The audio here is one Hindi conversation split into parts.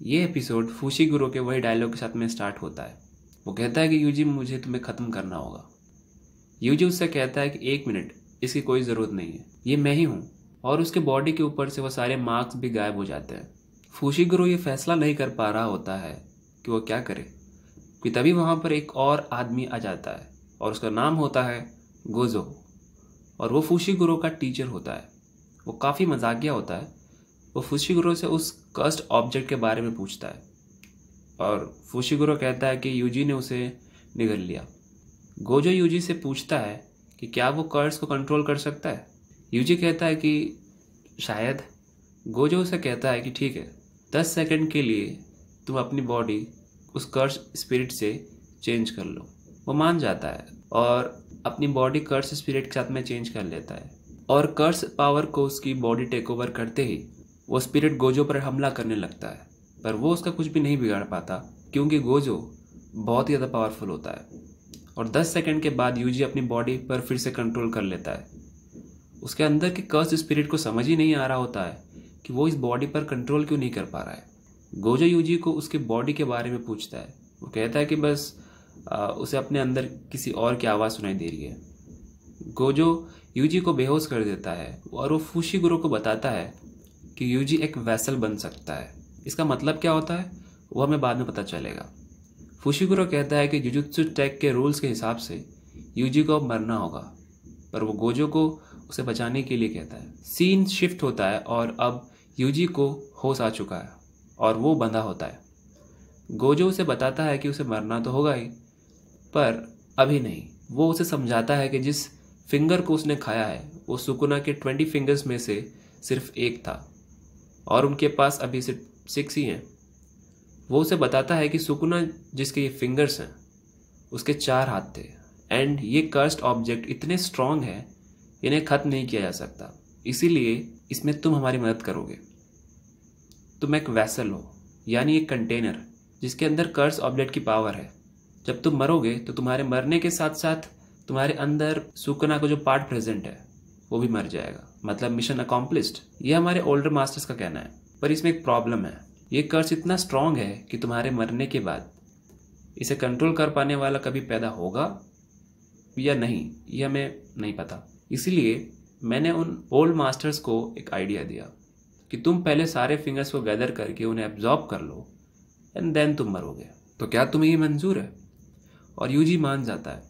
ये एपिसोड फुशिगुरो के वही डायलॉग के साथ में स्टार्ट होता है। वो कहता है कि यूजी मुझे तुम्हें ख़त्म करना होगा। यूजी उससे कहता है कि 1 मिनट, इसकी कोई ज़रूरत नहीं है, ये मैं ही हूँ। और उसके बॉडी के ऊपर से वो सारे मार्क्स भी गायब हो जाते हैं। फुशिगुरो ये फैसला नहीं कर पा रहा होता है कि वो क्या करे कि तभी वहाँ पर एक और आदमी आ जाता है और उसका नाम होता है गोजो। और वो फुशिगुरो का टीचर होता है। वो काफ़ी मजाकिया होता है। वो फुशिगुरो से उस कर्स्ड ऑब्जेक्ट के बारे में पूछता है और फुशिगुरो कहता है कि यूजी ने उसे निगल लिया। गोजो यूजी से पूछता है कि क्या वो कर्स को कंट्रोल कर सकता है। यूजी कहता है कि शायद। गोजो उसे कहता है कि ठीक है, 10 सेकंड के लिए तुम अपनी बॉडी उस कर्स स्पिरिट से चेंज कर लो। वो मान जाता है और अपनी बॉडी कर्स स्पिरिट के साथ में चेंज कर लेता है। और कर्स पावर को उसकी बॉडी टेक ओवर करते ही वो स्पिरिट गोजो पर हमला करने लगता है, पर वो उसका कुछ भी नहीं बिगाड़ पाता क्योंकि गोजो बहुत ही ज़्यादा पावरफुल होता है। और 10 सेकंड के बाद यूजी अपनी बॉडी पर फिर से कंट्रोल कर लेता है। उसके अंदर के कर्स स्पिरिट को समझ ही नहीं आ रहा होता है कि वो इस बॉडी पर कंट्रोल क्यों नहीं कर पा रहा है। गोजो यूजी को उसके बॉडी के बारे में पूछता है। वो कहता है कि बस उसे अपने अंदर किसी और की आवाज़ सुनाई दे रही है। गोजो यूजी को बेहोश कर देता है और वो फुशिगुरो को बताता है कि यूजी एक वैसल बन सकता है। इसका मतलब क्या होता है वो हमें बाद में पता चलेगा। फुशिगुरो कहता है कि जुजुत्सु टेक के रूल्स के हिसाब से यूजी को अब मरना होगा, पर वो गोजो को उसे बचाने के लिए कहता है। सीन शिफ्ट होता है और अब यूजी को होश आ चुका है और वो बंधा होता है। गोजो उसे बताता है कि उसे मरना तो होगा ही, पर अभी नहीं। वो उसे समझाता है कि जिस फिंगर को उसने खाया है वो सुकुना के 20 फिंगर्स में से सिर्फ एक था और उनके पास अभी सिर्फ 6 ही हैं। वो उसे बताता है कि सुकुना जिसके ये फिंगर्स हैं उसके 4 हाथ थे एंड ये कर्स्ड ऑब्जेक्ट इतने स्ट्रांग है इन्हें ख़त्म नहीं किया जा सकता, इसीलिए इसमें तुम हमारी मदद करोगे। तुम एक वैसल हो, यानी एक कंटेनर जिसके अंदर कर्स ऑब्जेक्ट की पावर है। जब तुम मरोगे तो तुम्हारे मरने के साथ साथ तुम्हारे अंदर सुकुना का जो पार्ट प्रेजेंट है वो भी मर जाएगा, मतलब मिशन अकॉम्प्लिश्ड। ये हमारे ओल्डर मास्टर्स का कहना है, पर इसमें एक प्रॉब्लम है। ये कर्स इतना स्ट्रांग है कि तुम्हारे मरने के बाद इसे कंट्रोल कर पाने वाला कभी पैदा होगा या नहीं, ये हमें नहीं पता। इसीलिए मैंने उन ओल्ड मास्टर्स को एक आइडिया दिया कि तुम पहले सारे फिंगर्स को गैदर करके उन्हें एब्जॉर्ब कर लो एंड देन तुम मरोगे। तो क्या तुम्हें ये मंजूर है? और यूजी मान जाता है,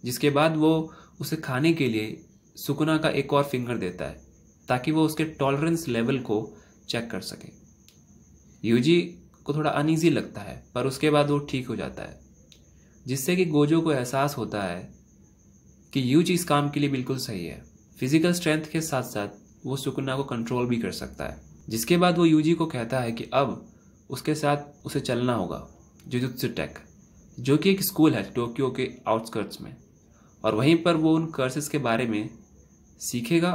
जिसके बाद वो उसे खाने के लिए सुकुना का एक और फिंगर देता है ताकि वो उसके टॉलरेंस लेवल को चेक कर सके। यूजी को थोड़ा अनईजी लगता है, पर उसके बाद वो ठीक हो जाता है, जिससे कि गोजो को एहसास होता है कि यूजी इस काम के लिए बिल्कुल सही है। फिजिकल स्ट्रेंथ के साथ साथ वो सुकुना को कंट्रोल भी कर सकता है। जिसके बाद वो यूजी को कहता है कि अब उसके साथ उसे चलना होगा जुजुत्सु टेक, जो कि एक स्कूल है टोक्यो के आउटस्कर्ट्स में, और वहीं पर वो उन कर्सेस के बारे में सीखेगा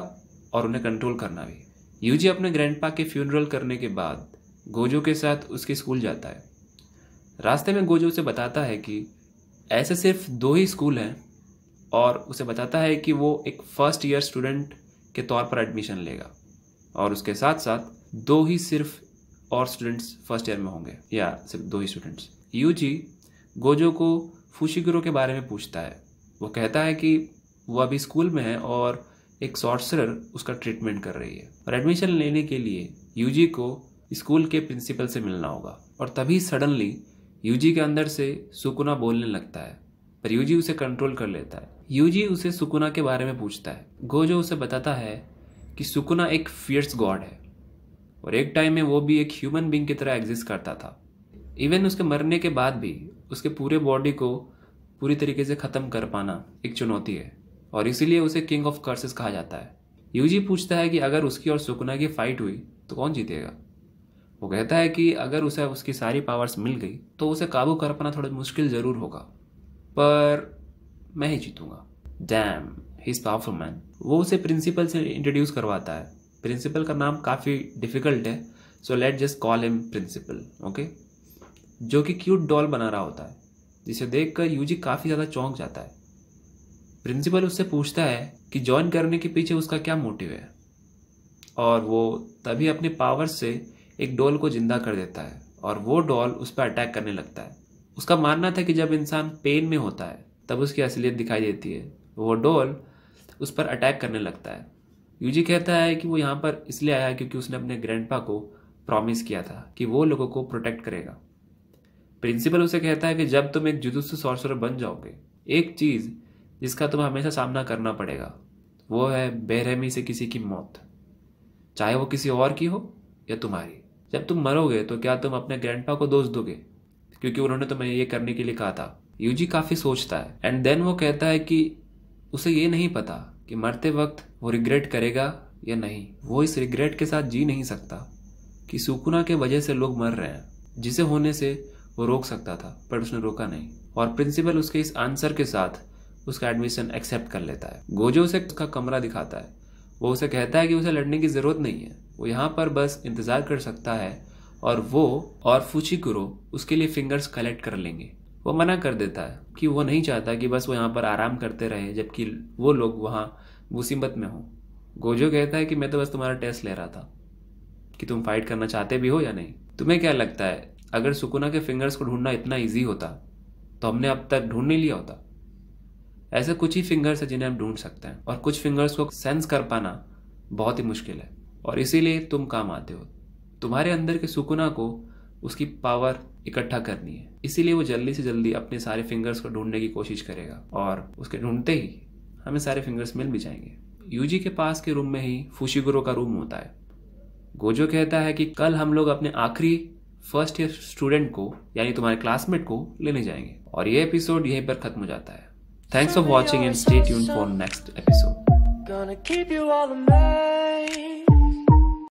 और उन्हें कंट्रोल करना भी। यूजी अपने ग्रैंडपा के फ्यूनरल करने के बाद गोजो के साथ उसके स्कूल जाता है। रास्ते में गोजो उसे बताता है कि ऐसे सिर्फ 2 ही स्कूल हैं और उसे बताता है कि वो एक फर्स्ट ईयर स्टूडेंट के तौर पर एडमिशन लेगा और उसके साथ साथ 2 ही सिर्फ और स्टूडेंट्स फर्स्ट ईयर में होंगे, या सिर्फ 2 ही स्टूडेंट्स। यूजी गोजो को फुशिगुरो के बारे में पूछता है। वो कहता है कि वो अभी स्कूल में है और एक सॉर्सरर उसका ट्रीटमेंट कर रही है, और एडमिशन लेने के लिए यूजी को स्कूल के प्रिंसिपल से मिलना होगा। और तभी सडनली यूजी के अंदर से सुकुना बोलने लगता है, पर यूजी उसे कंट्रोल कर लेता है। यूजी उसे सुकुना के बारे में पूछता है। गोजो उसे बताता है कि सुकुना एक फियर्स गॉड है और एक टाइम में वो भी एक ह्यूमन बीइंग की तरह एग्जिस्ट करता था। इवन उसके मरने के बाद भी उसके पूरे बॉडी को पूरी तरीके से ख़त्म कर पाना एक चुनौती है, और इसीलिए उसे किंग ऑफ कर्सेस कहा जाता है। यूजी पूछता है कि अगर उसकी और सुकुना की फाइट हुई तो कौन जीतेगा। वो कहता है कि अगर उसे उसकी सारी पावर्स मिल गई तो उसे काबू कर पाना थोड़ा मुश्किल ज़रूर होगा, पर मैं ही जीतूंगा। Damn, he is powerful man. वो उसे प्रिंसिपल से इंट्रोड्यूस करवाता है। प्रिंसिपल का नाम काफ़ी डिफ़िकल्ट है, so let just call him principal, okay. जो कि क्यूट डॉल बना रहा होता है, जिसे देखकर यूजी काफ़ी ज़्यादा चौंक जाता है। प्रिंसिपल उससे पूछता है कि ज्वाइन करने के पीछे उसका क्या मोटिव है, और वो तभी अपने पावर से एक डॉल को जिंदा कर देता है और वो डॉल उस पर अटैक करने लगता है। उसका मानना था कि जब इंसान पेन में होता है तब उसकी असलियत दिखाई देती है। वो डॉल उस पर अटैक करने लगता है। यूजी कहता है कि वो यहाँ पर इसलिए आया क्योंकि उसने अपने ग्रैंडपा को प्रॉमिस किया था कि वो लोगों को प्रोटेक्ट करेगा। प्रिंसिपल उसे कहता है कि जब तुम एक जुजुत्सु सॉर्सरर बन जाओगे, एक चीज जिसका तुम्हें हमेशा सामना करना पड़ेगा वो है बेरहमी से किसी की मौत, चाहे वो किसी और की हो या तुम्हारी। जब तुम मरोगे तो क्या तुम अपने ग्रैंडपा को दोष दोगे क्योंकि उन्होंने तुम्हें ये करने के लिए कहा था? यूजी काफी सोचता है एंड देन वो कहता है कि उसे ये नहीं पता कि मरते वक्त वो रिग्रेट करेगा या नहीं। वो इस रिग्रेट के साथ जी नहीं सकता कि सुकुना के वजह से लोग मर रहे हैं, जिसे होने से वो रोक सकता था पर उसने रोका नहीं। और प्रिंसिपल उसके इस आंसर के साथ उसका एडमिशन एक्सेप्ट कर लेता है। गोजो उसे उसका कमरा दिखाता है। वो उसे कहता है कि उसे लड़ने की जरूरत नहीं है, वो यहाँ पर बस इंतजार कर सकता है और वो और फुचिकुरो उसके लिए फिंगर्स कलेक्ट कर लेंगे। वो मना कर देता है कि वो नहीं चाहता कि बस वो यहाँ पर आराम करते रहे जबकि वो लोग वहाँ मुसीबत में हों। गोजो कहता है कि मैं तो बस तुम्हारा टेस्ट ले रहा था कि तुम फाइट करना चाहते भी हो या नहीं। तुम्हें क्या लगता है अगर सुकुना के फिंगर्स को ढूंढना इतना ईजी होता तो हमने अब तक ढूंढ नहीं लिया होता? ऐसे कुछ ही फिंगर्स है जिन्हें हम ढूंढ सकते हैं और कुछ फिंगर्स को सेंस कर पाना बहुत ही मुश्किल है और इसीलिए तुम काम आते हो। तुम्हारे अंदर के सुकुना को उसकी पावर इकट्ठा करनी है, इसीलिए वो जल्दी से जल्दी अपने सारे फिंगर्स को ढूंढने की कोशिश करेगा और उसके ढूंढते ही हमें सारे फिंगर्स मिल भी जाएंगे। यूजी के पास के रूम में ही फुशिकुरो का रूम होता है। गोजो कहता है कि कल हम लोग अपने आखिरी फर्स्ट ईयर स्टूडेंट को यानी तुम्हारे क्लासमेट को लेने जाएंगे और ये एपिसोड यहीं पर खत्म हो जाता है। Thanks for watching and stay tuned for next episode. Gonna keep you all amazed.